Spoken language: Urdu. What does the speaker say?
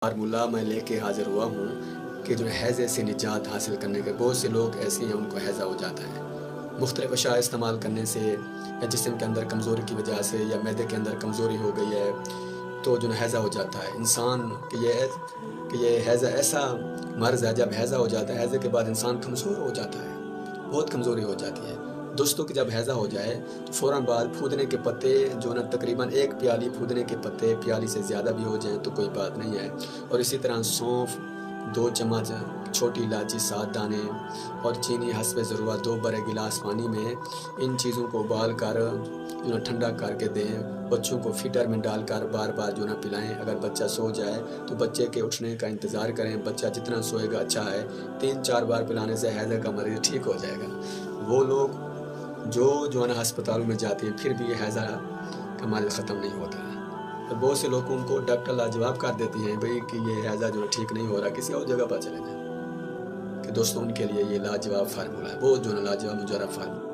فارمولہ میں لے کے حاضر ہوا ہوں کہ جو حیضے سے نجات حاصل کرنے کے بہت سے لوگ ایسے ہیں ان کو حیضہ ہو جاتا ہے مختلف اشیاء استعمال کرنے سے یا جسم کے اندر کمزوری کی وجہ سے یا معدے کے اندر کمزوری ہو گئی ہے تو جو حیضہ ہو جاتا ہے انسان کہ یہ حیضہ ایسا مرض ہے. جب حیضہ ہو جاتا ہے حیضے کے بعد انسان کمزور ہو جاتا ہے, بہت کمزوری ہو جاتی ہے. دوستوں کہ جب حیضہ ہو جائے تو فوراً بعد پھودنے کے پتے جو نا تقریباً 1 پیالی پھودنے کے پتے, پیالی سے زیادہ بھی ہو جائیں تو کوئی بات نہیں ہے. اور اسی طرح سونف 2 چمچ, چھوٹی الائچی 7 دانے اور چینی حسب ضرورت 2 بڑے گلاس پانی میں ان چیزوں کو ابال کر جو نا ٹھنڈا کر کے دیں. بچوں کو فیڈر میں ڈال کر بار بار جو نا پلائیں. اگر بچہ سو جائے تو بچے کے اٹھنے کا انتظار کریں. بچہ جتنا سوئے گا اچھا ہے. 3-4 بار پلانے سے حیضہ کا مریض ٹھیک ہو جائے گا. وہ لوگ جو نا ہسپتالوں میں جاتے ہیں پھر بھی یہ حیضہ کا مرض ختم نہیں ہوتا ہے. اور بہت سے لوگوں کو ڈاکٹر لاجواب کر دیتی ہیں بھئی کہ یہ حیضہ جو ٹھیک نہیں ہو رہا, کسی اور جگہ پر چلے جائیں. کہ دوستوں ان کے لیے یہ لاجواب فارمولہ ہے, بہت جو نا لاجواب مجرب فارمولہ.